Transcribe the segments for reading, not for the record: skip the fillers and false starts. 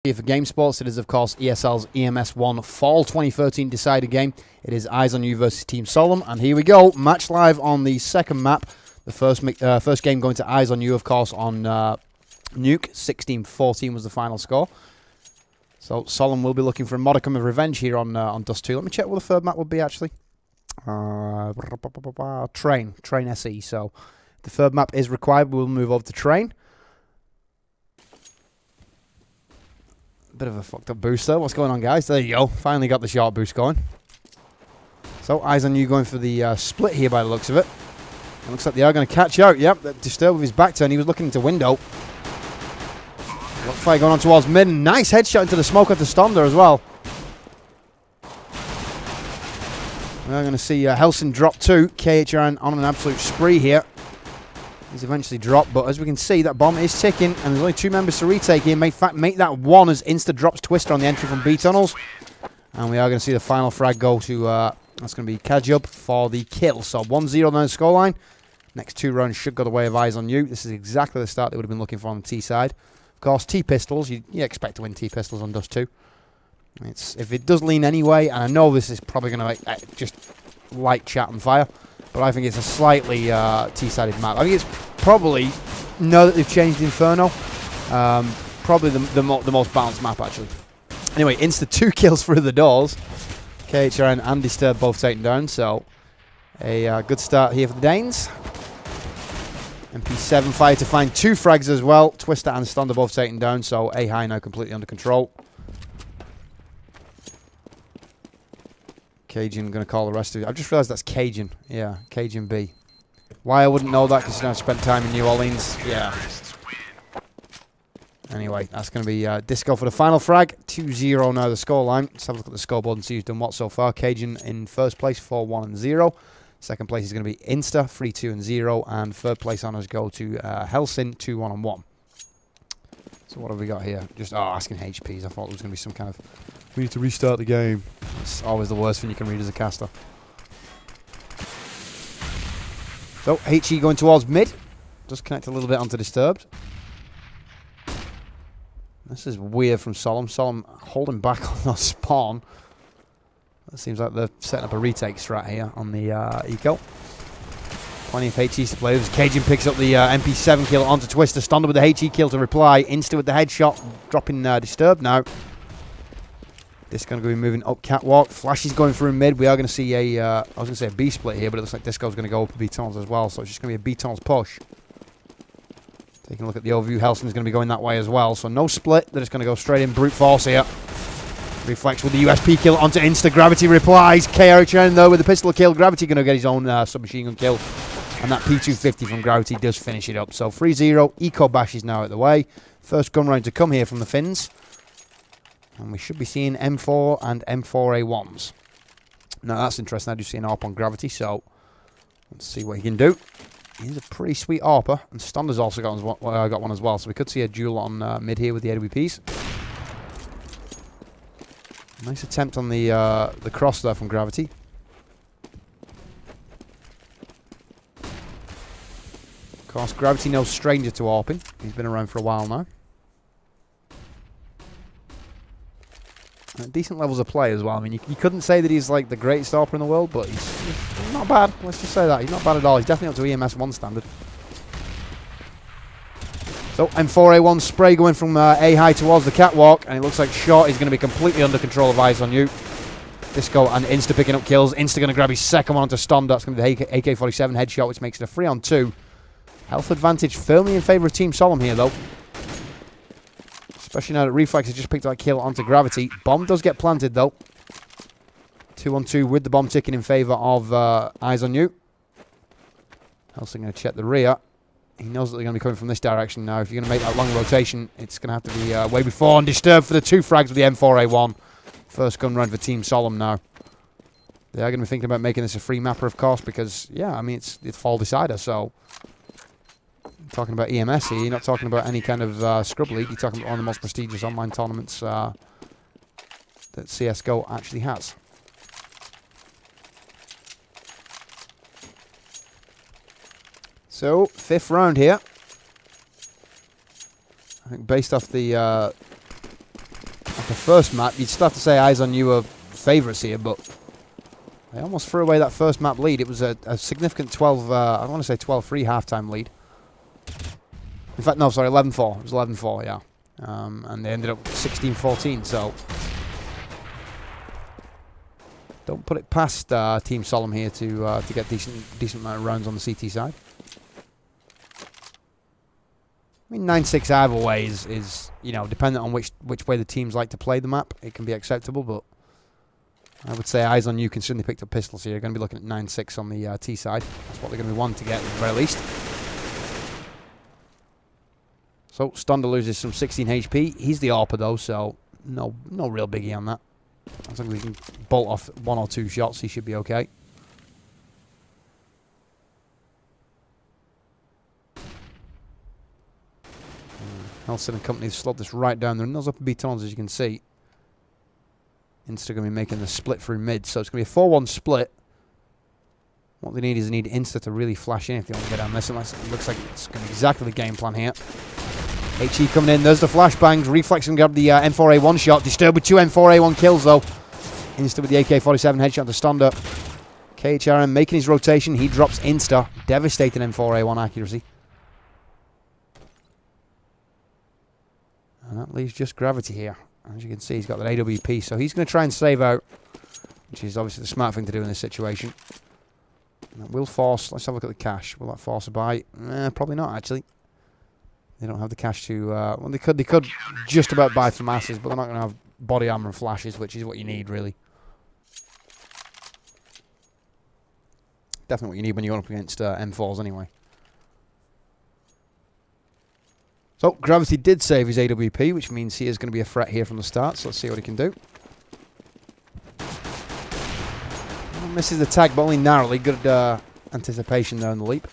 Here for GameSports, it is of course ESL's EMS 1 Fall 2013 decider game. It is Eyes on You versus Team Solemn, and here we go, match live on the second map. The first game going to Eyes on You, of course, on Nuke. 16-14 was the final score. So Solemn will be looking for a modicum of revenge here on Dust 2. Let me check what the third map would be actually. Train SE. So the third map is required. We'll move over to Train. Bit of a fucked up boost though. What's going on, guys? There you go. Finally got the short boost going. So Eyes on You going for the split here by the looks of it. It looks like they are going to catch out. Yep, that Disturbed with his back turn. He was looking into window. Fire going on towards mid. Nice headshot into the smoke of the Stonder as well. We're going to see Helson drop 2. KHRN on an absolute spree here. He's eventually dropped, but as we can see, that bomb is ticking, and there's only 2 members to retake here. In fact, make that 1 as Insta drops Twister on the entry from B tunnels. And we are going to see the final frag go to, that's going to be Kajub for the kill. So 1-0 on the scoreline. Next 2 rounds should go the way of Eyes on You. This is exactly the start they would have been looking for on the T side. Of course, T-pistols, you expect to win T-pistols on Dust 2. If it does lean anyway, and I know this is probably going to just light chat and fire, but I think it's a slightly T-sided map. I think it's probably, now that they've changed Inferno, probably the most balanced map, actually. Anyway, Insta 2 kills through the doors. KHRN and Disturbed both taken down, so a good start here for the Danes. MP7 fire to find 2 frags as well. Twister and Stonder both taken down, so A high now completely under control. Cajun going to call the rest of it. I've just realised that's Cajun. Yeah, Cajun B. Why I wouldn't know that, because I spent time in New Orleans. Yeah. Anyway, that's going to be Disco for the final frag. 2-0 now the scoreline. Let's have a look at the scoreboard and see who's done what so far. Cajun in first place, 4-1-0. Second place is going to be Insta, 3-2-0. And third place honours go to Helsin, 2-1-1. So what have we got here? Just asking HPs. I thought there was going to be some kind of... We need to restart the game. It's always the worst thing you can read as a caster. So, HE going towards mid. Just connect a little bit onto Disturbed. This is weird from Solemn. Solemn holding back on the spawn. It seems like they're setting up a retake strat here on the eco. Plenty of HEs to play with. Cajun picks up the MP7 kill onto Twister. Stonder with the HE kill to reply. Insta with the headshot. Dropping Disturbed now. This is going to be moving up catwalk. Flash is going through mid. We are going to see a, I was going to say a B split here, but it looks like Disco's going to go up B tunnels as well. So it's just going to be a B tunnels push. Taking a look at the overview, Helson's going to be going that way as well. So no split. They're just going to go straight in brute force here. Reflex with the USP kill onto Insta. Gravity replies. KRHN though with the pistol kill. Gravity going to get his own submachine gun kill. And that P250 from Gravity does finish it up. So 3-0. Eco Bash is now out the way. First gun round to come here from the Finns. And we should be seeing M4 and M4A1s. Now that's interesting. I do see an AWP on Gravity, so let's see what he can do. He's a pretty sweet AWPer, and Stonder's also got one as well, so we could see a duel on mid here with the AWPs. Nice attempt on the cross there from Gravity. Of course, Gravity no stranger to AWPing. He's been around for a while now. Decent levels of play as well. I mean, you couldn't say that he's like the greatest AWPer in the world, but he's not bad. Let's just say that. He's not bad at all. He's definitely up to EMS 1 standard. So, M4A1 spray going from A high towards the catwalk, and it looks like Short is going to be completely under control of Eyes on You. Disco and Insta picking up kills. Insta going to grab his second one onto Stonder. That's going to be the AK-47 headshot, which makes it a 3-on-2. Health advantage firmly in favour of Team Solemn here, though. Especially now that Reflex has just picked that kill onto Gravity. Bomb does get planted, though. 2-on-2 with the bomb ticking in favour of Eyes on You. Helson going to check the rear. He knows that they're going to be coming from this direction now. If you're going to make that long rotation, it's going to have to be way before. And Disturbed for the 2 frags with the M4A1. First gun round for Team Solemn now. They are going to be thinking about making this a free mapper, of course, because, yeah, I mean, it's fall decider, so... Talking about EMS here, you're not talking about any kind of scrub league, you're talking about one of the most prestigious online tournaments that CSGO actually has. So, 5th round here. I think based off the the first map, you'd start to say Eyes on You are favourites here, but they almost threw away that first map lead. It was a significant 12, I want to say 12-3 halftime lead. In fact, no, sorry, 11-4. It was 11-4, yeah. And they ended up 16-14, so don't put it past Team Solemn here to get decent amount of rounds on the CT side. I mean, 9-6 either way is you know, dependent on which way the teams like to play the map. It can be acceptable, but I would say Eyes on You considering they picked up pistols here. You're going to be looking at 9-6 on the T side. That's what they're going to be wanting to get at the very least. So Stonda loses some 16 HP. He's the AWPer though, so no real biggie on that. As long as we can bolt off 1 or 2 shots, he should be okay. Helson and company have slowed this right down. They're in those upper B tunnels, as you can see. Insta going to be making the split through mid, so it's going to be a 4-1 split. What they need is Insta to really flash in if they want to get down this. And it looks like it's going to be exactly the game plan here. HE coming in. There's the flashbangs. Reflex and grab the M4A1 shot. Disturbed with 2 M4A1 kills, though. Insta with the AK-47 headshot to Stonda. KHRM making his rotation. He drops Insta. Devastating M4A1 accuracy. And that leaves just Gravity here. As you can see, he's got that AWP, so he's going to try and save out, which is obviously the smart thing to do in this situation. And that will force, let's have a look at the cash. Will that force a buy? Probably not, actually. They don't have the cash to, well, they could just about buy for masses, but they're not going to have body armor and flashes, which is what you need, really. Definitely what you need when you're up against M4s anyway. So, Gravity did save his AWP, which means he is going to be a threat here from the start. So, let's see what he can do. Misses the tag, but only narrowly. Good anticipation there on the leap.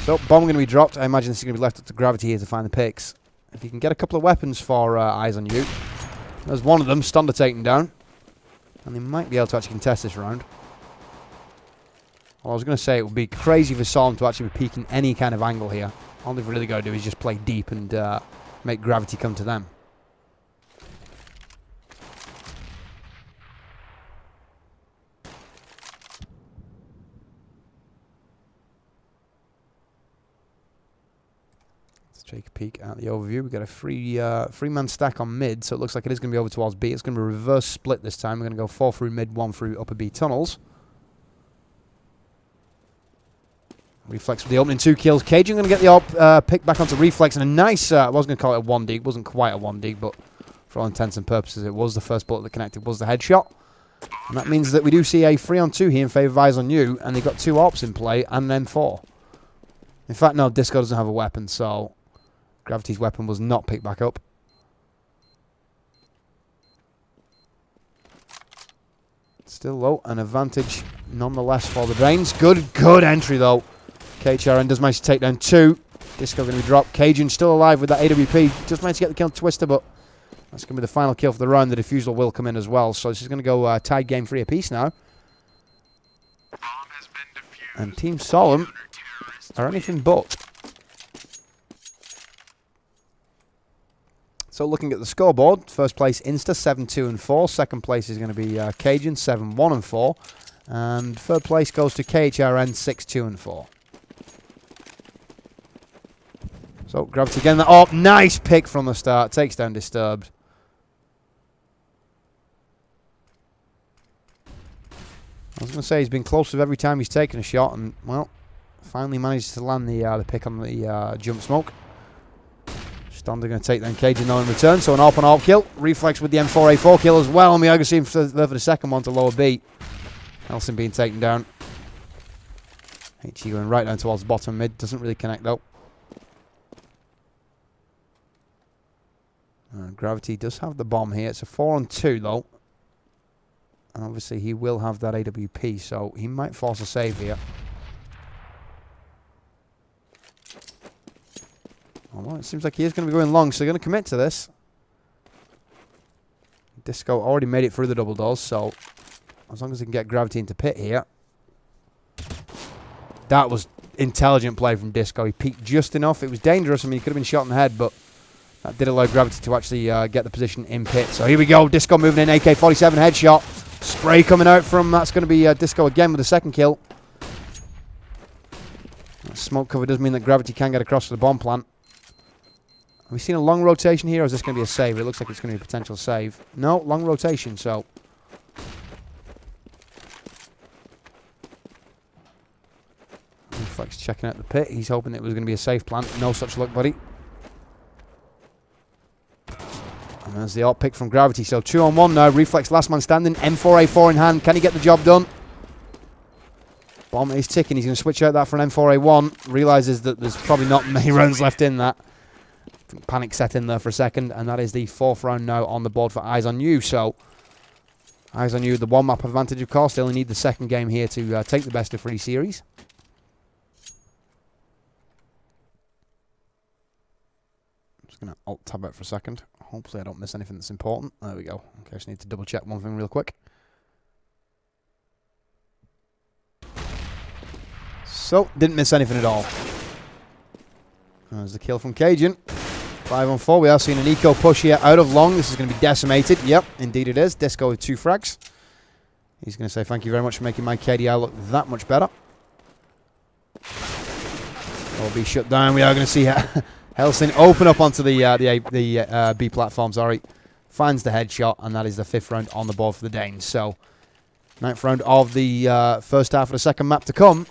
So, bomb going to be dropped. I imagine this is going to be left up to Gravity here to find the picks. If you can get a couple of weapons for Eyes on You. There's one of them, Stonda taken down. And they might be able to actually contest this round. Well, I was going to say it would be crazy for Solemn to actually be peeking any kind of angle here. All they've really got to do is just play deep and make Gravity come to them. Let's take a peek at the overview. We've got a three-man stack on mid, so it looks like it is going to be over towards B. It's going to be a reverse split this time. We're going to go 4 through mid, 1 through upper B tunnels. Reflex with the opening 2 kills. Cajun going to get the AWP pick back onto Reflex. And a nice, I was going to call it a 1-dig. It wasn't quite a 1-dig, but for all intents and purposes, it was the first bullet that connected, was the headshot. And that means that we do see a 3-on-2 here in favour of Eyes on You. And they've got 2 AWPs in play and an M4. In fact, no, Disco doesn't have a weapon, so Gravity's weapon was not picked back up. Still low, an advantage nonetheless for the Drains. Good entry, though. KHRN does manage to take down 2. Disco going to be dropped. Cajun still alive with that AWP. Just managed to get the kill on Twister, but that's going to be the final kill for the round. The defusal will come in as well. So this is going to go tied game 3 apiece now. And Team Solemn are anything but. So looking at the scoreboard, first place Insta 7-2 and 4. Second place is going to be Cajun 7-1 and 4. And third place goes to KHRN 6-2 and 4. So, Gravity again. Oh, nice pick from the start. Takes down Disturbed. I was going to say he's been close with every time he's taken a shot. And, well, finally managed to land the pick on the jump smoke. Stonda going to take down Cajun though in return. So, an AWP kill. Reflex with the M4A4 kill as well. And we are going to see him for the second one to lower B. Helson being taken down. HE going right down towards the bottom mid. Doesn't really connect though. Gravity does have the bomb here. It's a 4-on-2 though. And obviously he will have that AWP, so he might force a save here. Although it seems like he is going to be going long, so they're going to commit to this. Disco already made it through the double doors, so as long as he can get Gravity into pit here. That was intelligent play from Disco. He peeked just enough. It was dangerous. I mean, he could have been shot in the head, but That did allow Gravity to actually get the position in pit. So here we go. Disco moving in. AK-47 headshot. Spray coming out from... That's going to be Disco again with the second kill. That smoke cover does mean that Gravity can get across to the bomb plant. Have we seen a long rotation here, or is this going to be a save? It looks like it's going to be a potential save. No, long rotation, so... Reflex checking out the pit. He's hoping it was going to be a safe plant. No such luck, buddy. And there's the alt pick from Gravity. So 2-on-1 now. Reflex last man standing. M4A4 in hand. Can he get the job done? Bomb is ticking. He's going to switch out that for an M4A1. Realises that there's probably not many rounds left in that. Panic set in there for a second. And that is the 4th round now on the board for Eyes on You. So Eyes on You, the one map advantage, of course. They only need the second game here to take the best of 3 series. Just going to alt tab out for a second. Hopefully I don't miss anything that's important. There we go. Okay, I just need to double check one thing real quick. So, didn't miss anything at all. There's the kill from Cajun. 5-on-4. We are seeing an eco push here out of long. This is going to be decimated. Yep, indeed it is. Disco with 2 frags. He's going to say thank you very much for making my KDI look that much better. Will be shut down. We are going to see Helsing open up onto the B platform, sorry. Finds the headshot, and that is the 5th round on the board for the Danes. So, 9th round of the first half of the second map to come.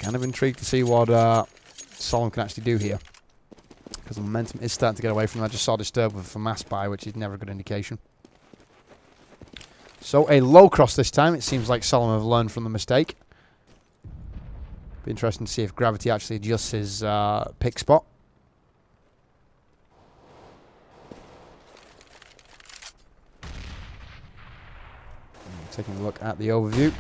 Kind of intrigued to see what Solemn can actually do here. Because the momentum is starting to get away from them. I just saw Disturb with a mass buy, which is never a good indication. So, a low cross this time. It seems like Solemn have learned from the mistake. Be interesting to see if Gravity actually adjusts his pick spot. Taking a look at the overview.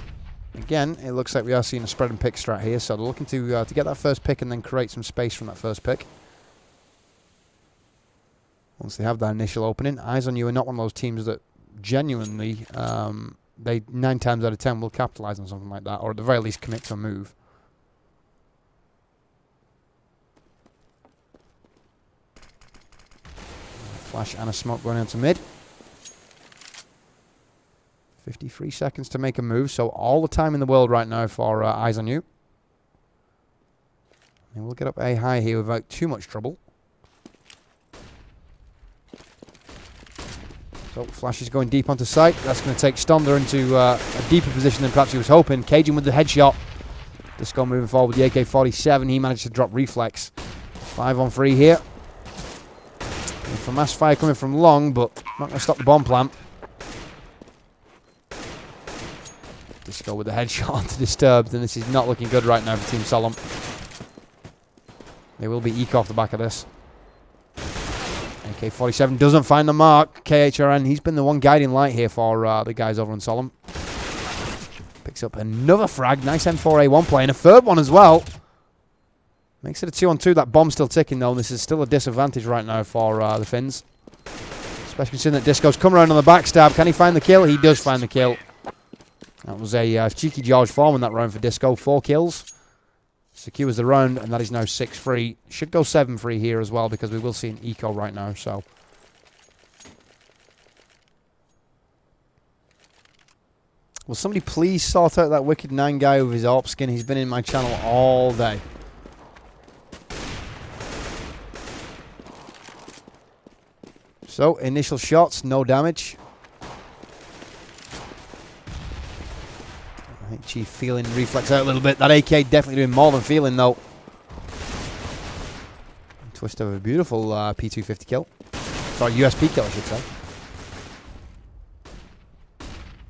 Again, it looks like we are seeing a spread and pick strat here, so they're looking to get that first pick and then create some space from that first pick. Once they have that initial opening, Eyes on You are not one of those teams that genuinely, they 9 times out of 10 will capitalise on something like that, or at the very least commit to a move. Flash and a smoke going into mid. 53 seconds to make a move, so all the time in the world right now for Eyes on You. And we'll get up A high here without too much trouble. So Flash is going deep onto site. That's going to take Stonder into a deeper position than perhaps he was hoping. Cajun with the headshot. Disco moving forward with the AK-47. He managed to drop Reflex. 5-on-3 here. For mass fire coming from long, but not going to stop the bomb plant. Disco with the headshot onto Disturbed, and this is not looking good right now for Team Solemn. They will be eco off the back of this. AK-47 doesn't find the mark. KHRN, he's been the one guiding light here for the guys over on Solemn. Picks up another frag. Nice M4A1 play, and a third one as well. Makes it a 2-on-2. That bomb's still ticking, though, and this is still a disadvantage right now for the Finns. Especially considering that Disco's come around on the backstab. Can he find the kill? He does find the kill. That was a cheeky George Foreman that round for Disco. 4 kills. Secures the round, and that is now 6-3. Should go 7-3 here as well, because we will see an eco right now, so. Will somebody please sort out that Wicked 9 guy with his AWP skin? He's been in my channel all day. So, initial shots, no damage. I think Chief feeling Reflex out a little bit. That AK definitely doing more than feeling, though. Twist of a beautiful P250 kill. Sorry, USP kill, I should say.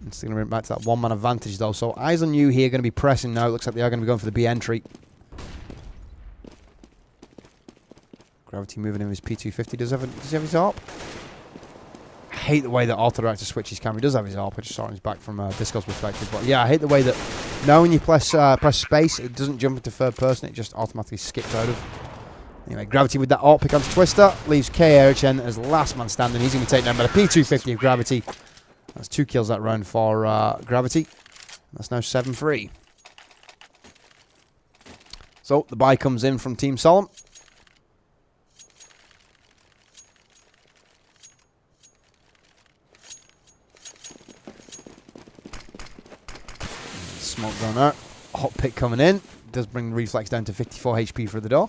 It's going to bring it back to that one-man advantage, though. So, Eyes on You here, going to be pressing now. Looks like they are going to be going for the B entry. Gravity moving in his P250. Does he have his AWP? I hate the way that Auto Reactor switches his camera. He does have his AWP. I just saw it on his back from Disco's perspective. But yeah, I hate the way that now when you press space, it doesn't jump into third person. It just automatically skips out of. Anyway, Gravity with that AWP pick onto Twister. Leaves KHN as last man standing. He's going to take down by the P250 of Gravity. That's 2 kills that round for Gravity. That's now 7-3. So the buy comes in from Team Solemn. Smoke going out. Hot pick coming in. Does bring Reflex down to 54 HP for the door.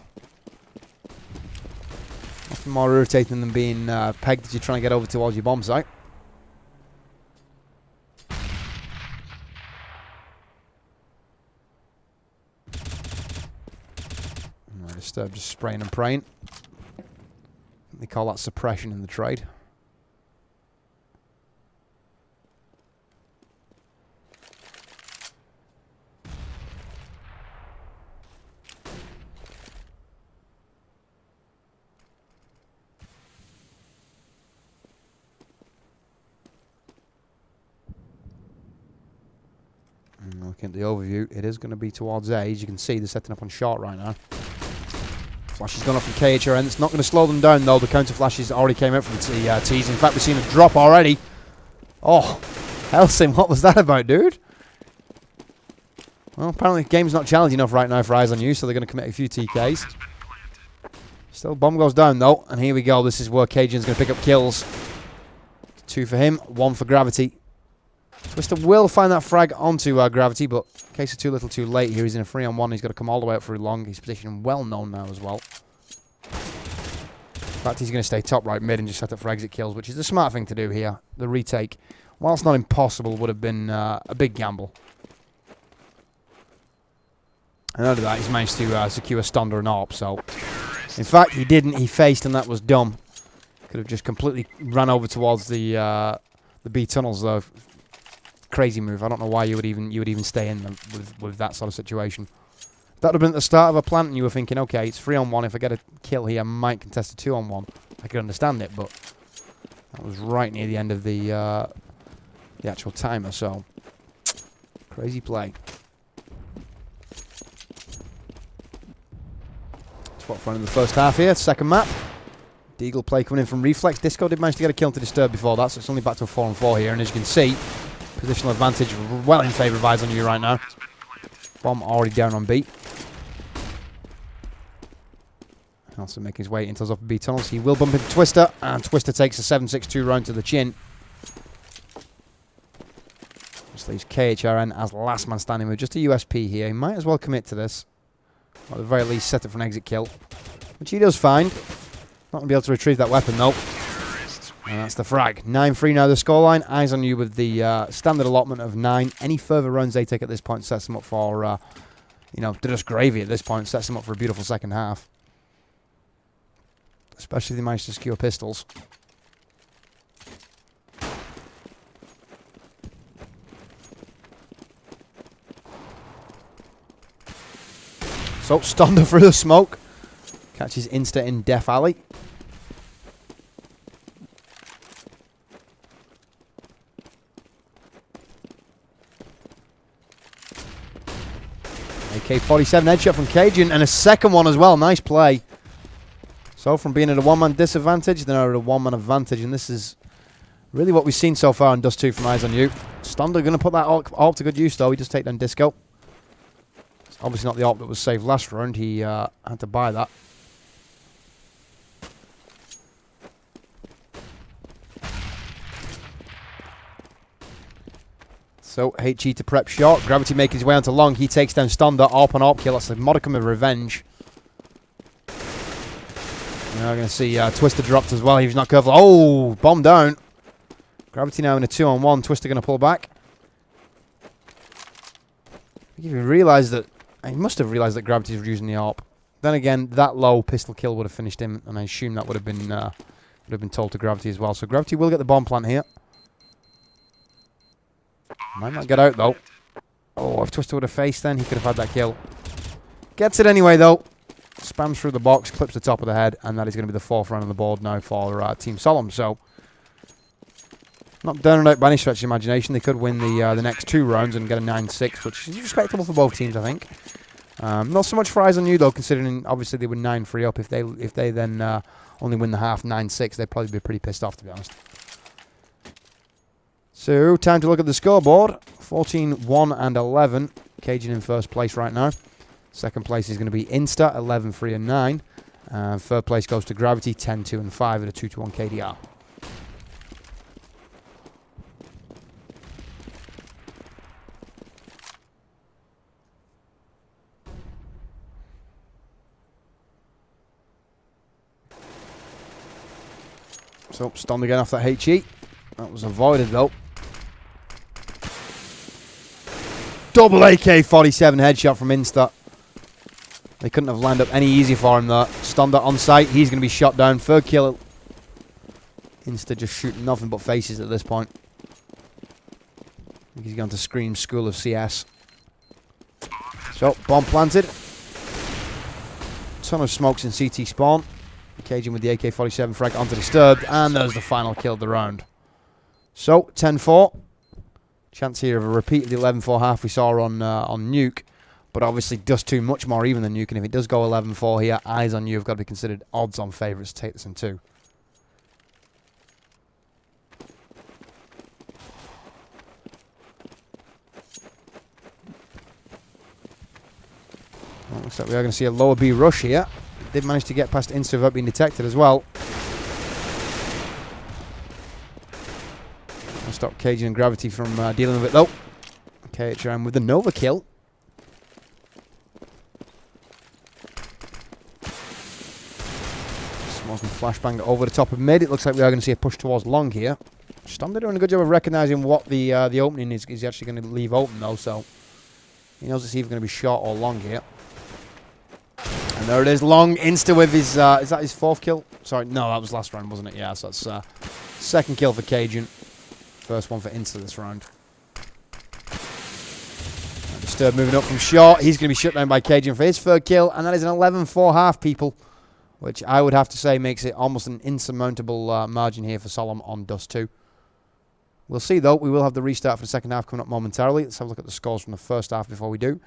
Nothing more irritating than being pegged as you're trying to get over towards your bomb site. Disturb just spraying and praying. They call that suppression in the trade. Looking at the overview, it is going to be towards A. As you can see, they're setting up on short right now. Flash has gone off from KHRN. It's not going to slow them down, though. The counter flashes already came out from the T's. In fact, we've seen a drop already. Oh, Helsing, what was that about, dude? Well, apparently the game's not challenging enough right now for Eyes on You, so they're going to commit a few TKs. Still, bomb goes down, though. And here we go. This is where Cajun's going to pick up kills. 2 for him, 1 for Gravity. Twister will find that frag onto Gravity, but in case of too little too late here, he's in a 3-on-1. He's got to come all the way up through long. His position well known now as well. In fact, he's going to stay top right mid and just set up for exit kills, which is the smart thing to do here. The retake, whilst not impossible, would have been a big gamble. And out of that, he's managed to secure Stonder and ARP, so... In fact, he didn't. He faced, and that was dumb. Could have just completely ran over towards the B tunnels, though. Crazy move. I don't know why you would even stay in them with that sort of situation. That would have been at the start of a plant, and you were thinking, okay, it's 3-on-1. If I get a kill here, I might contest a 2-on-1. I could understand it, but that was right near the end of the actual timer. So crazy play. Spot front in the first half here. Second map. Deagle play coming in from Reflex. Disco did manage to get a kill to Disturb before that, so it's only back to a 4-on-4 here. And as you can see, positional advantage well in favour of Eyes on You right now. Bomb already down on B. Also making his way into those upper B tunnels. He will bump into Twister, and Twister takes a 7-6-2 round to the chin. Just leaves KHRN as last man standing with just a USP here. He might as well commit to this. Or at the very least set up for an exit kill. Which he does find. Not going to be able to retrieve that weapon though. And that's the frag. 9-3 now the scoreline. Eyes on You with the standard allotment of 9. Any further runs they take at this point sets them up for, you know, they're just gravy at this point. Sets them up for a beautiful second half. Especially if they manage to secure pistols. So, Stonder through the smoke. Catches Insta in Death Alley. AK-47 headshot from Cajun, and a second one as well. Nice play. So from being at a one-man disadvantage, they're now at a one-man advantage, and this is really what we've seen so far in Dust 2 from Eyes on You. Stonder going to put that AWP to good use, though. He just take down Disco. It's obviously not the AWP that was saved last round. He had to buy that. So, HE to prep shot. Gravity making his way onto long. He takes down Stonder. AWP on AWP kill. That's a modicum of revenge. Now we're going to see Twister dropped as well. He was not careful. Oh, bomb down. Gravity now in a 2-on-1. Twister going to pull back. I think he realised that... He must have realised that Gravity was using the AWP. Then again, that low pistol kill would have finished him, and I assume that would have been told to Gravity as well. So Gravity will get the bomb plant here. Might not get out, though. Oh, if Twister would have faced then, he could have had that kill. Gets it anyway, though. Spams through the box, clips the top of the head, and that is going to be the 4th round on the board now for Team Solemn. So, not down and out by any stretch of imagination. They could win the next 2 rounds and get a 9-6, which is respectable for both teams, I think. Not so much for Eyes on You, though, considering obviously they were 9-3 up. If they then only win the half 9-6, they'd probably be pretty pissed off, to be honest. So, time to look at the scoreboard. 14, 1, and 11. Cajun in first place right now. Second place is going to be Insta, 11, 3, and 9. Third place goes to Gravity, 10, 2, and 5 at a 2-1 KDR. So, stunned again off that HE. That was avoided, though. Double AK-47 headshot from Insta. They couldn't have lined up any easier for him, though. Stunned on site. He's going to be shot down. Third kill. Insta just shooting nothing but faces at this point. I think he's gone to Scream School of CS. So, bomb planted. Ton of smokes in CT spawn. Caging with the AK-47 frag onto Disturbed. And there's the final kill of the round. So, 10-4. Chance here of a repeat of the 11-4 half we saw on Nuke. But obviously does too much more even than Nuke. And if it does go 11-4 here, eyes on you have got to be considered odds-on favourites to take this in 2. Well, looks like we are going to see a lower B rush here. Did manage to get past Insta without being detected as well. I'll stop Caging and Gravity from dealing with it though. KHM with the Nova kill. Smoking flashbang over the top of mid. It looks like we are going to see a push towards long here. Stomda doing a good job of recognising what the opening is. He's actually going to leave open though, so he knows it's either going to be short or long here. And there it is, long Insta with his, is that his 4th kill? Sorry, no, that was last round, wasn't it? Yeah, so that's 2nd kill for Cajun. First one for Insta this round. Disturbed moving up from short. He's going to be shut down by Cajun for his 3rd kill. And that is an 11-4 half, people. Which I would have to say makes it almost an insurmountable margin here for Solemn on Dust 2. We'll see, though. We will have the restart for the second half coming up momentarily. Let's have a look at the scores from the first half before we do.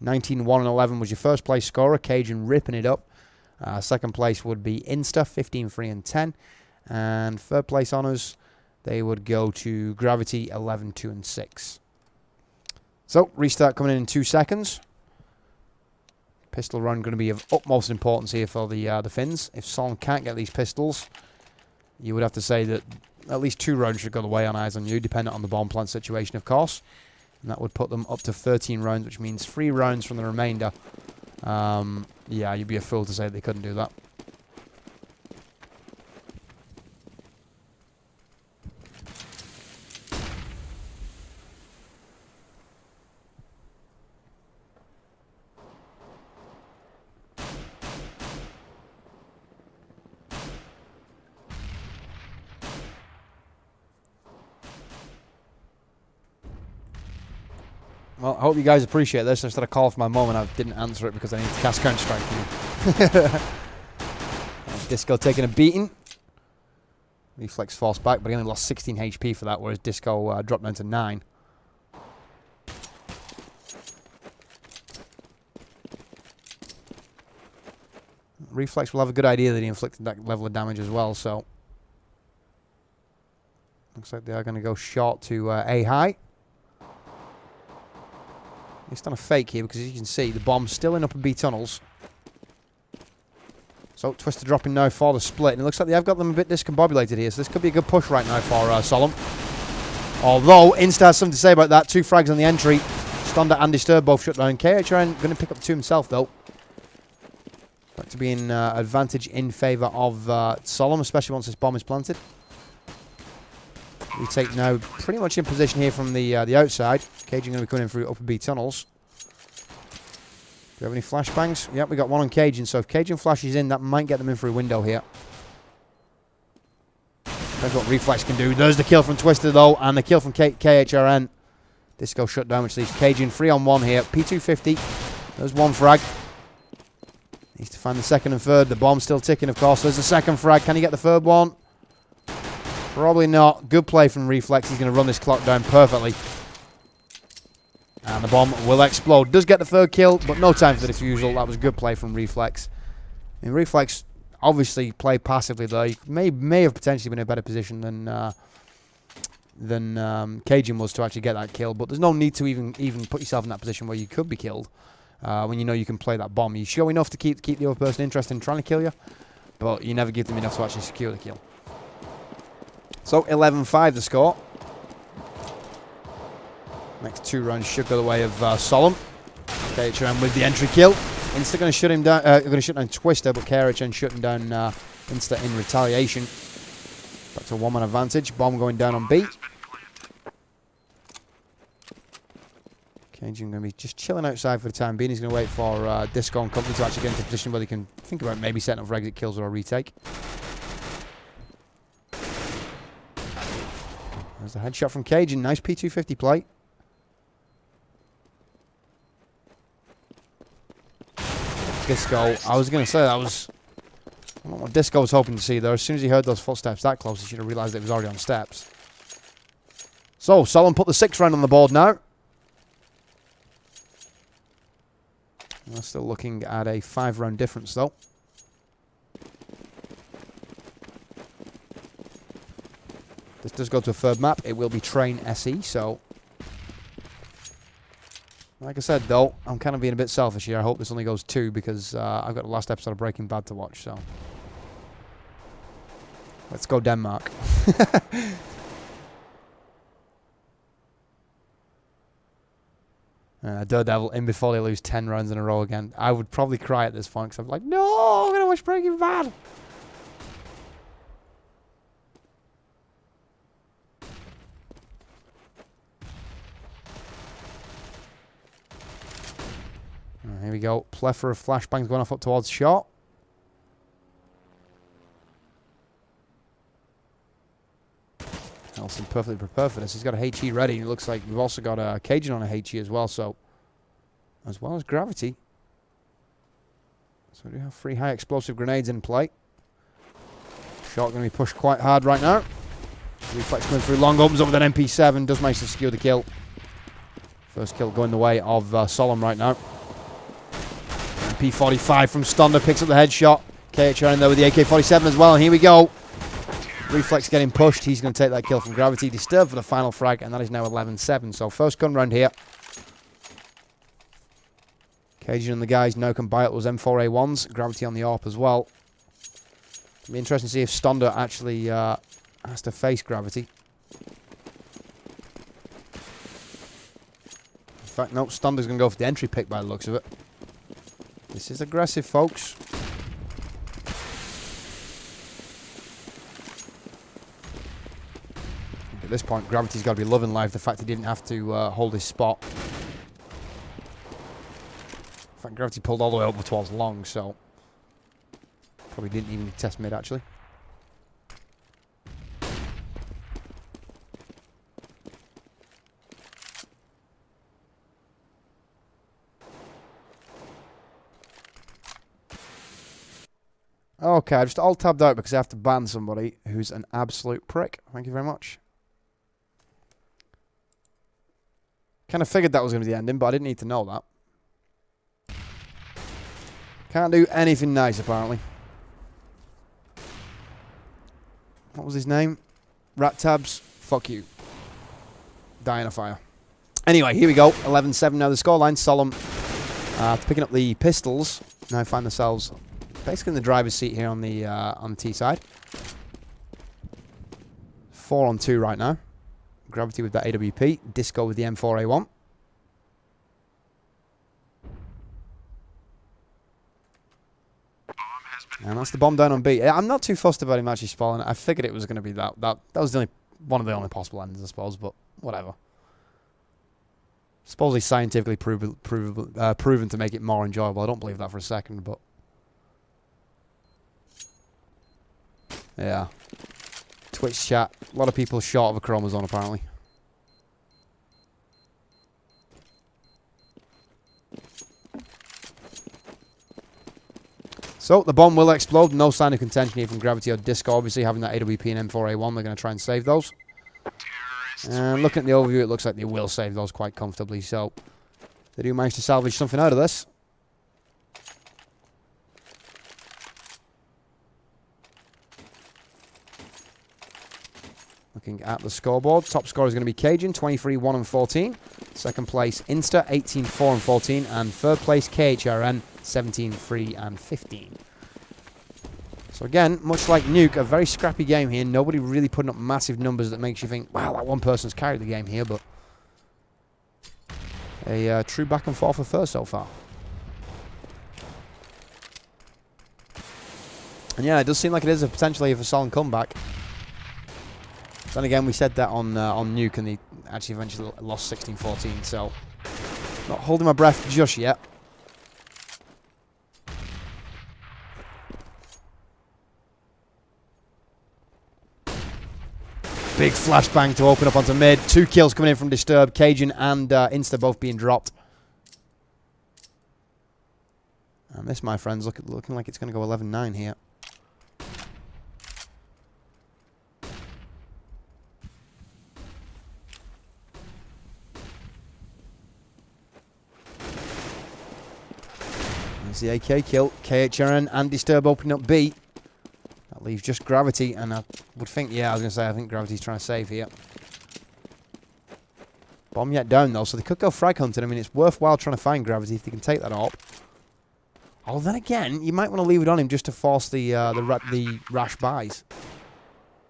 19-1 and 11 was your first place scorer. Cajun ripping it up. Second place would be Insta, 15-3 and 10. And third place honours, they would go to Gravity, 11-2 and 6. So, restart coming in 2 seconds. Pistol run going to be of utmost importance here for the Finns. If Solemn can't get these pistols, you would have to say that at least 2 rounds should go away on eyes on you, depending on the bomb plant situation, of course. And that would put them up to 13 rounds, which means 3 rounds from the remainder. Yeah, you'd be a fool to say they couldn't do that. Well, I hope you guys appreciate this. I just had a call from my mum and I didn't answer it because I need to cast Counter-Strike. Disco taking a beating. Reflex forced back, but he only lost 16 HP for that, whereas Disco dropped down to 9. Reflex will have a good idea that he inflicted that level of damage as well, so looks like they are going to go short to A high. He's done a fake here because, as you can see, the bomb's still in upper B tunnels. So, Twister dropping now for the split. And it looks like they have got them a bit discombobulated here. So, this could be a good push right now for Solemn. Although, Insta has something to say about that. 2 frags on the entry. Stonda and Disturb both shut down. KHRN going to pick up 2 himself, though. Back to being advantage in favour of Solemn, especially once this bomb is planted. We take now pretty much in position here from the outside. Cajun going to be coming in through upper B tunnels. Do we have any flashbangs? Yep, we got one on Cajun. So if Cajun flashes in, that might get them in through a window here. Depends what Reflex can do. There's the kill from Twister, though, and the kill from KHRN. Disco shut down, which leaves Cajun 3 on 1 here. P250. There's 1 frag. Needs to find the 2nd and 3rd. The bomb's still ticking, of course. There's the 2nd frag. Can he get the 3rd one? Probably not. Good play from Reflex. He's going to run this clock down perfectly. And the bomb will explode. Does get the 3rd kill, but no time for the defusal. That was good play from Reflex. I mean, Reflex obviously played passively, though. He may have potentially been in a better position than Cajun was to actually get that kill. But there's no need to even put yourself in that position where you could be killed when you know you can play that bomb. You show enough to keep the other person interested in trying to kill you, but you never give them enough to actually secure the kill. So 11-5 the score. Next 2 rounds should go the way of Solemn. KHM with the entry kill. Insta going to shut him down. Going to shut down Twister, but KHM shutting down Insta in retaliation. Back to a one-man advantage. Bomb going down on B. Cajun going to be just chilling outside for the time being. He's going to wait for Disco and company to actually get into a position where they can think about maybe setting up for exit kills or a retake. There's the headshot from Cajun. Nice P250 play. Disco. I was going to say that was... I don't know what Disco was hoping to see there. As soon as he heard those footsteps that close, he should have realised it was already on steps. So, Solemn put the 6th round on the board now. We're still looking at a 5-round difference, though. This does go to a third map. It will be Train SE, so... Like I said, though, I'm kind of being a bit selfish here. I hope this only goes 2 because I've got the last episode of Breaking Bad to watch, so... Let's go Denmark. Daredevil in before they lose 10 rounds in a row again. I would probably cry at this point because I'm like, no, I'm going to watch Breaking Bad. Here we go. Plethora of flashbangs going off up towards shot. Nelson perfectly prepared for this. He's got a HE ready. It looks like we've also got a Cajun on a HE as well. So, as well as Gravity. So we do have 3 high explosive grenades in play. Shot going to be pushed quite hard right now. Reflex coming through long, opens up with an MP7. Does manage to secure the kill. First kill going the way of Solemn right now. MP45 from Stonder picks up the headshot. KHR in there with the AK-47 as well. And here we go. Reflex getting pushed. He's going to take that kill from Gravity. Disturbed for the final frag, and that is now 11-7. So first gun round here. Cajun and the guys now can buy up those M4A1s. Gravity on the AWP as well. It'll be interesting to see if Stonder actually has to face Gravity. In fact, no, Stonder's going to go for the entry pick by the looks of it. This is aggressive, folks. At this point, Gravity's got to be loving life the fact he didn't have to hold his spot. In fact, Gravity pulled all the way over towards long, so probably didn't even test mid, actually. Okay, I just alt-tabbed out because I have to ban somebody who's an absolute prick. Thank you very much. Kind of figured that was going to be the ending, but I didn't need to know that. Can't do anything nice, apparently. What was his name? Rat Tabs. Fuck you. Die in a fire. Anyway, here we go. 11-7 now the scoreline. Solemn picking up the pistols. Now find themselves basically in the driver's seat here on the T side. 4-on-2 right now. Gravity with that AWP. Disco with the M4A1. And that's the bomb down on B. I'm not too fussed about him actually spawning. I figured it was going to be that. That was the only, one of the only possible endings, I suppose, but whatever. Supposedly scientifically proven to make it more enjoyable. I don't believe that for a second, but... Yeah. Twitch chat. A lot of people short of a chromosome, apparently. So, the bomb will explode. No sign of contention here from Gravity or Disco. Obviously, having that AWP and M4A1, they're going to try and save those. And looking at the overview, it looks like they will save those quite comfortably. So, they do manage to salvage something out of this. Looking at the scoreboard, top scorer is going to be Cajun, 23-1-14. Second place, Insta, 18-4-14. And third place, KHRN, 17-3-15. So again, much like Nuke, a very scrappy game here. Nobody really putting up massive numbers that makes you think, wow, that one person's carried the game here. But a true back and forth affair so far. And yeah, it does seem like it is a potentially a Solemn comeback. Then again, we said that on Nuke, and they actually eventually lost 16-14, so not holding my breath just yet. Big flashbang to open up onto mid. 2 kills coming in from Disturbed. Cajun and Insta both being dropped. And this, my friends, looking like it's going to go 11-9 here. There's the AK kill. KHRN and Disturb opening up B. That leaves just Gravity, and I would think, yeah, I was going to say, I think Gravity's trying to save here. Bomb yet down, though, so they could go frag hunting. I mean, it's worthwhile trying to find Gravity if they can take that up. Oh, then again, you might want to leave it on him just to force the rash buys.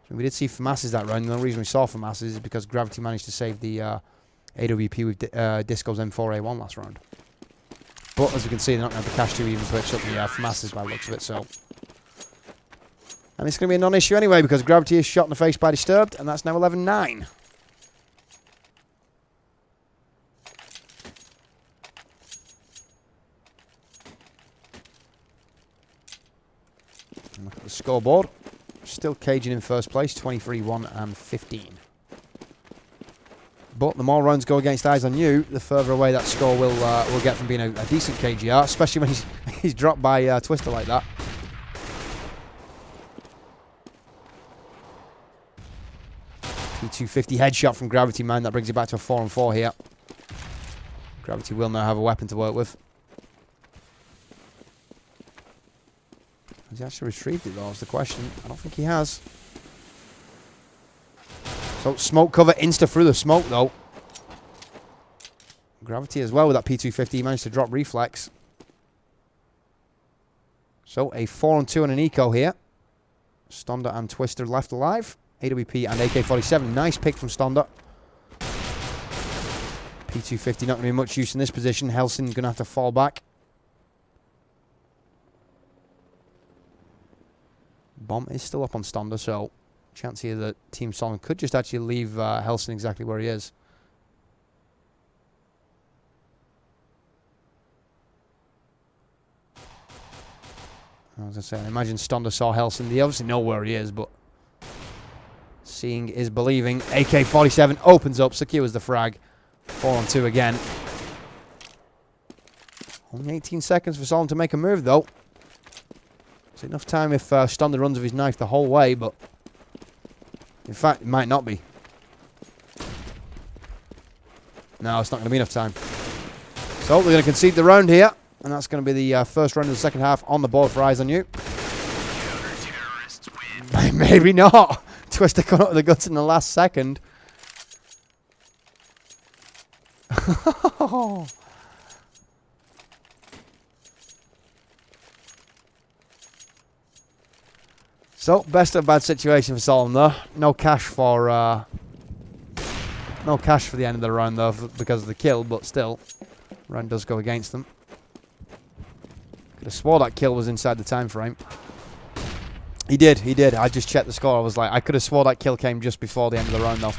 So we did see FAMAS's that round. The only reason we saw FAMAS's is because Gravity managed to save the AWP with Disco's M4A1 last round. But as we can see, they're not going to have the cash to even switch up the FAMAS's by the looks of it, so... And it's going to be a non-issue anyway, because Gravity is shot in the face by Disturbed, and that's now 11-9. Look at the scoreboard. Still Cajun in first place, 23-1 and 15. But the more rounds go against Eyes on You, the further away that score will get from being a decent KGR, especially when he's dropped by Twister like that. P250 headshot from Gravity, man. That brings it back to a 4-on-4 here. Gravity will now have a weapon to work with. Has he actually retrieved it, though, is the question. I don't think he has. So, smoke cover, insta through the smoke, though. Gravity as well with that P250. He managed to drop reflex. So, a 4-on-2 and an eco here. Stonda and Twister left alive. AWP and AK-47. Nice pick from Stonda. P250 not going to be much use in this position. Helsing going to have to fall back. Bomb is still up on Stonda, so chance here that Team Solemn could just actually leave Helsing exactly where he is. I was going to say, I imagine Stonda saw Helsing. They obviously know where he is, but seeing is believing. AK-47 opens up, secures the frag. 4-on-2 again. Only 18 seconds for Solemn to make a move, though. It's enough time if Stonda runs with his knife the whole way, but in fact, it might not be. No, it's not going to be enough time. So, they're going to concede the round here, and that's going to be the first round of the second half on the board for Eyes on You. Maybe not. Twister cut up the guts in the last second. So, best of bad situation for Solemn though. No cash for the end of the round though because of the kill, but still, round does go against them. Could have swore that kill was inside the time frame. He did. I just checked the score. I was like, I could have swore that kill came just before the end of the round though.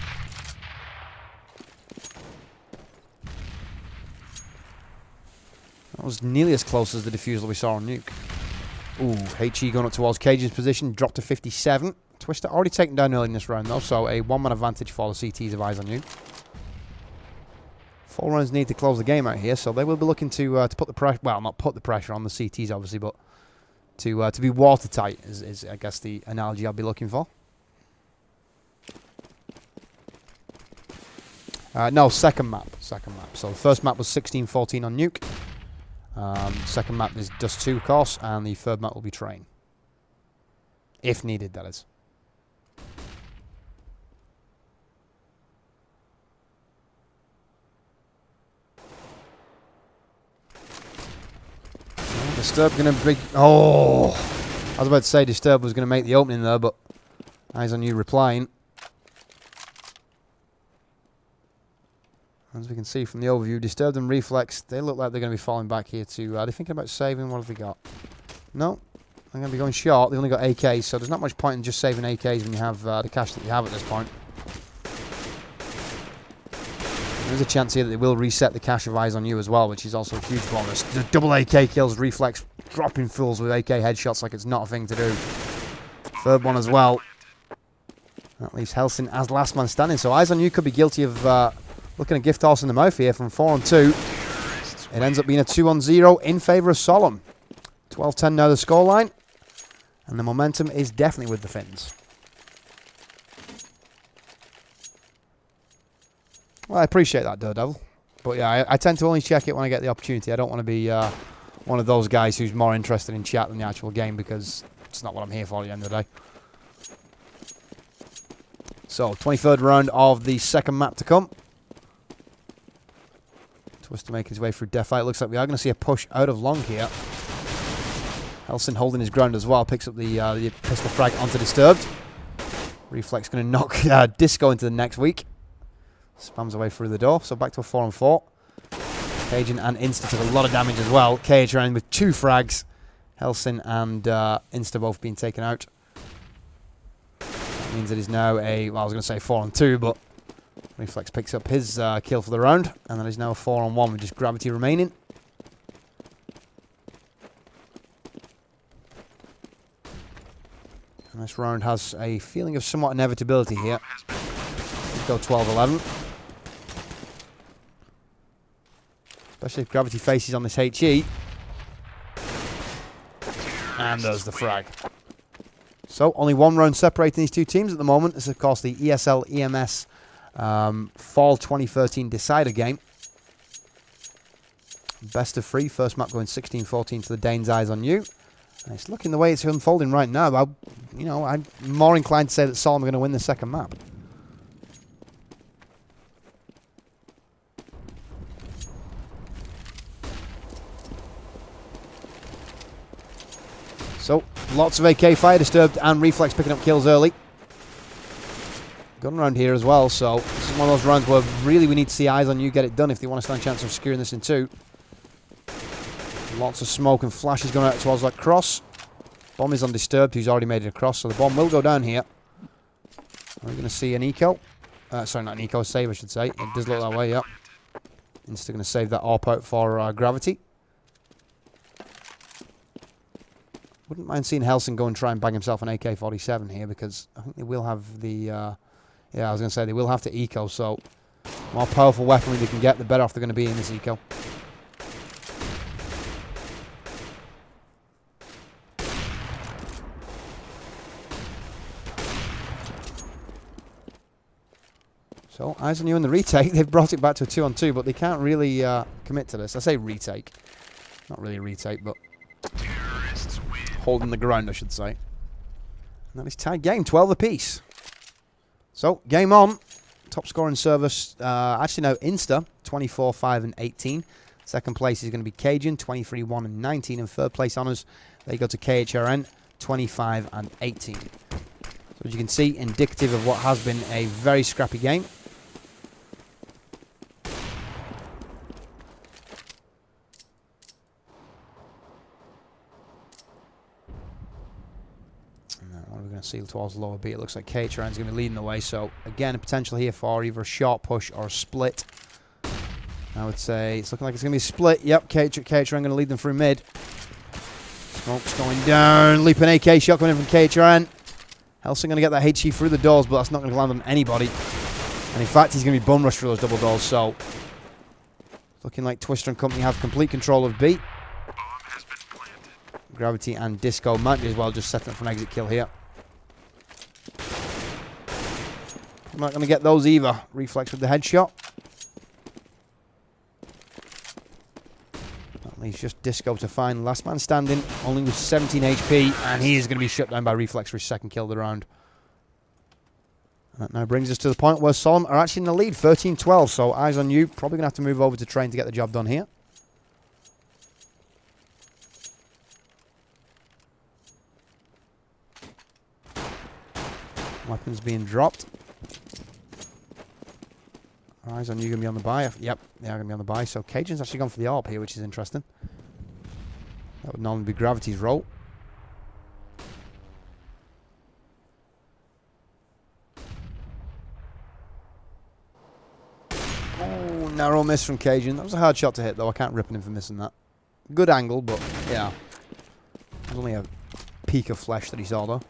That was nearly as close as the defusal we saw on Nuke. Ooh, HE going up towards Cajun's position, dropped to 57. Twister already taken down early in this round though, so a one-man advantage for the CTs of Eyes on You. 4 rounds need to close the game out here, so they will be looking to put the pressure, well, not put the pressure on the CTs obviously, but to be watertight is I guess the analogy I'll be looking for. No, second map. So the first map was 16-14 on Nuke. Second map is Dust 2, of course, and the third map will be Train. If needed, that is. Disturb going to be... Oh! I was about to say Disturb was going to make the opening there, but Eyes on You replying. As we can see from the overview, Disturbed and Reflex, they look like they're going to be falling back here too. Are they thinking about saving? What have they got? No. They're going to be going short. They only got AKs, so there's not much point in just saving AKs when you have the cash that you have at this point. There's a chance here that they will reset the cache of eyes on you as well, which is also a huge bonus. The double AK kills, Reflex dropping fools with AK headshots like it's not a thing to do. Third one as well. That leaves Helsing as last man standing. So eyes on you could be guilty of looking a gift horse in the mouth here from 4-on-2. It ends up being a 2-on-0 in favour of Solemn. 12-10 now the scoreline. And the momentum is definitely with the Finns. Well, I appreciate that, Daredevil. But yeah, I tend to only check it when I get the opportunity. I don't want to be one of those guys who's more interested in chat than the actual game, because it's not what I'm here for at the end of the day. So, 23rd round of the second map to come. Twister making his way through Deathlight. Looks like we are going to see a push out of long here. Helsing holding his ground as well. Picks up the pistol frag onto Disturbed. Reflex going to knock Disco into the next week. Spams away through the door. So back to a 4-on-4. Cajun and Insta took a lot of damage as well. KHRN with 2 frags. Helsing and Insta both being taken out. That means it is now a, well, I was going to say 4-on-2, but Reflex picks up his kill for the round. And that is now a 4-on-1 with just Gravity remaining. And this round has a feeling of somewhat inevitability here. Let's go 12-11. Especially if Gravity faces on this HE. And there's the frag. So, only one round separating these two teams at the moment. This is, of course, the ESL EMS Fall 2013 Decider game. Best of 3. First map going 16-14 to the Danes' eyes on you. And it's looking the way it's unfolding right now. I'm more inclined to say that Solemn are going to win the second map. So, lots of AK fire, Disturbed and Reflex picking up kills early. Gun round here as well, so this is one of those rounds where really we need to see eyes on you get it done if they want to stand a chance of securing this in 2. Lots of smoke and flashes going out towards that cross. Bomb is on Disturbed, who's already made it across, so the bomb will go down here. We're going to see an eco. Sorry, not an eco, save I should say. It does look that way, yep. Insta going to save that AWP out for Gravity. Wouldn't mind seeing Helsing go and try and bang himself an AK-47 here, because I think they will have the... yeah, I was going to say they will have to eco, so the more powerful weaponry they can get, the better off they're going to be in this eco. So, eyes on you in the retake. They've brought it back to a 2-on-2, but they can't really commit to this. I say retake. Not really a retake, but... holding the ground, I should say. And that is tied game, 12 apiece. So, game on. Top scoring service, actually now Insta, 24, 5 and 18. Second place is going to be Cajun, 23, 1 and 19. And third place honours, they go to KHRN, 25 and 18. So as you can see, indicative of what has been a very scrappy game. See towards the lower B. It looks like KHRN is going to be leading the way. So again, a potential here for either a short push or a split. I would say it's looking like it's going to be a split. Yep, KHRN going to lead them through mid. Smoke's going down. Leaping AK shot coming in from KHRN. Helsing going to get that HE through the doors, but that's not going to land on anybody. And in fact, he's going to be bum rushed through those double doors. So looking like Twister and company have complete control of B. Gravity and Disco might be as well just setting up for an exit kill here. I'm not going to get those either. Reflex with the headshot. That leaves just Disco to find. Last man standing, only with 17 HP, and he is going to be shut down by Reflex for his second kill of the round. And that now brings us to the point where Solemn are actually in the lead, 13-12, so eyes on you. Probably going to have to move over to train to get the job done here. Weapons being dropped. Eyes on you, going to be on the buy. Yep, they are going to be on the buy. So Cajun's actually gone for the AWP here, which is interesting. That would normally be Gravity's role. Oh, narrow miss from Cajun. That was a hard shot to hit, though. I can't rip him for missing that. Good angle, but yeah. It was only a peak of flesh that he saw, though.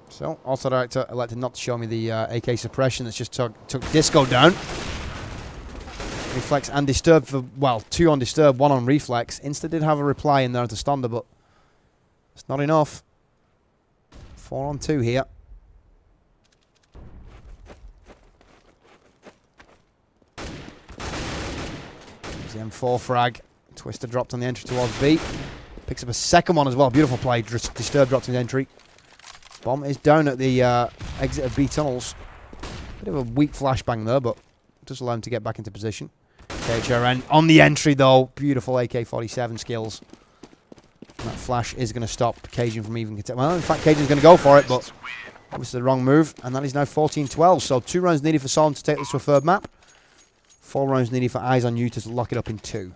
So, also director elected not to show me the AK suppression that's just took Disco down. Reflex and Disturb for, well, 2 on Disturb, 1 on Reflex. Insta did have a reply in there to Stonda, but it's not enough. 4 on 2 here. There's the M4 frag. Twister dropped on the entry towards B. Picks up a second one as well. Beautiful play. Disturb dropped in the entry. Bomb is down at the exit of B tunnels. Bit of a weak flashbang there, but does allow him to get back into position. KHRN on the entry, though. Beautiful AK-47 skills. And that flash is going to stop Cajun from even... Well, in fact, Cajun's going to go for it, but it was the wrong move. And that is now 14-12. So 2 rounds needed for Solemn to take this to a third map. 4 rounds needed for Eyes on You to lock it up in 2.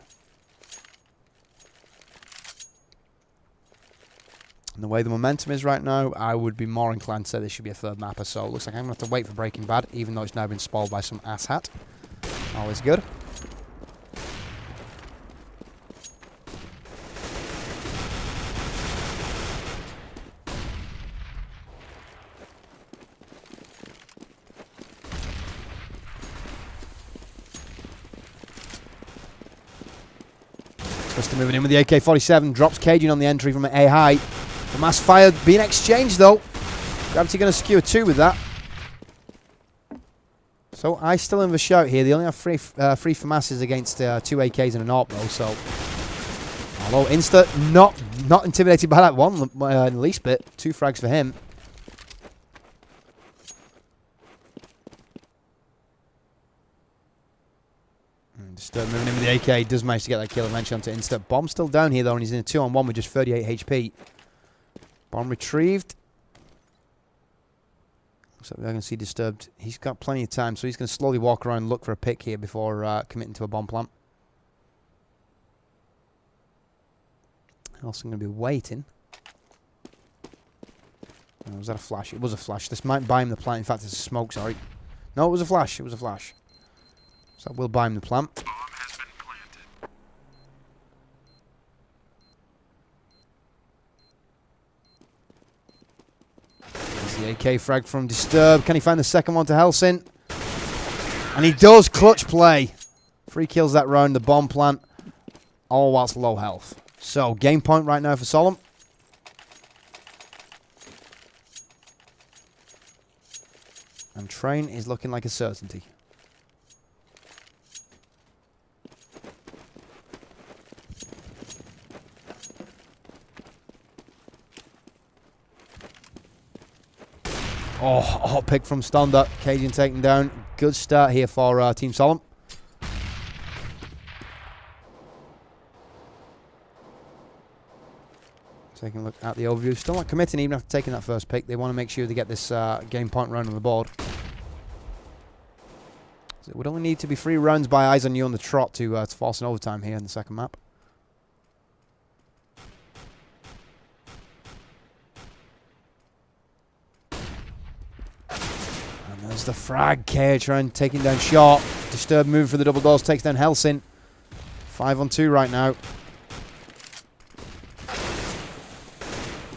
And the way the momentum is right now, I would be more inclined to say this should be a third map or so. Looks like I'm going to have to wait for Breaking Bad, even though it's now been spoiled by some asshat. Always good. Twister moving in with the AK-47, drops Cajun on the entry from A high. The mass fire being exchanged, though. Gravity going to secure 2 with that. So I still in the shout here. They only have 3 for masses against 2 AKs and an AWP, though. So although Insta not intimidated by that one in the least bit. 2 frags for him. Disturb moving in with the AK. Does manage to get that kill eventually onto Insta. Bomb still down here, though, and he's in a 2-on-1 with just 38 HP. Bomb retrieved. Looks like we're going to see Disturbed. He's got plenty of time, so he's going to slowly walk around and look for a pick here before committing to a bomb plant. Also going to be waiting. Oh, was that a flash? It was a flash. This might buy him the plant. In fact, it's a smoke, sorry. No, it was a flash. It was a flash. So that will buy him the plant. The AK frag from Disturb. Can he find the second one to Helsing? And he does. Clutch play. 3 kills that round. The bomb plant. All whilst low health. So, game point right now for Solemn. And train is looking like a certainty. Oh, hot pick from Stonda. Cajun taken down. Good start here for Team Solemn. Taking a look at the overview. Still not committing even after taking that first pick. They want to make sure they get this game point round on the board. So it would only need to be 3 rounds by Eyes on You on the trot to force an overtime here in the second map. There's the frag. KHRN taking down short. Disturb move for the double doors. Takes down Helsing. 5 on 2 right now.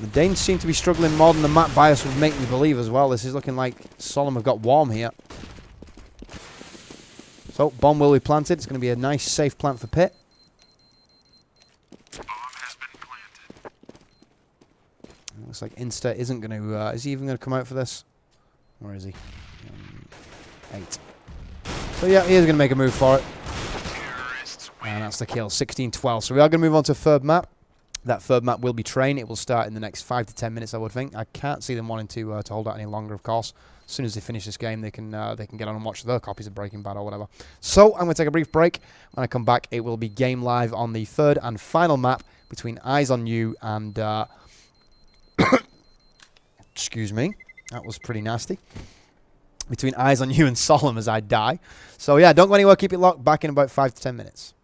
The Danes seem to be struggling more than the map bias would make me believe as well. This is looking like Solemn have got warm here. So, bomb will be planted. It's going to be a nice, safe plant for Pit. Bomb has been planted. Looks like Insta isn't going to... is he even going to come out for this? Or is he? 8. So yeah, he is going to make a move for it. And that's the kill, 16-12. So we are going to move on to third map. That third map will be Train. It will start in the next 5 to 10 minutes, I would think. I can't see them wanting to hold out any longer, of course. As soon as they finish this game, they can get on and watch their copies of Breaking Bad or whatever. So I'm going to take a brief break. When I come back, it will be game live on the third and final map between Eyes on You and... excuse me. That was pretty nasty. Between Eyes on You and Solemn as I die. So yeah, don't go anywhere. Keep it locked. Back in about 5 to 10 minutes.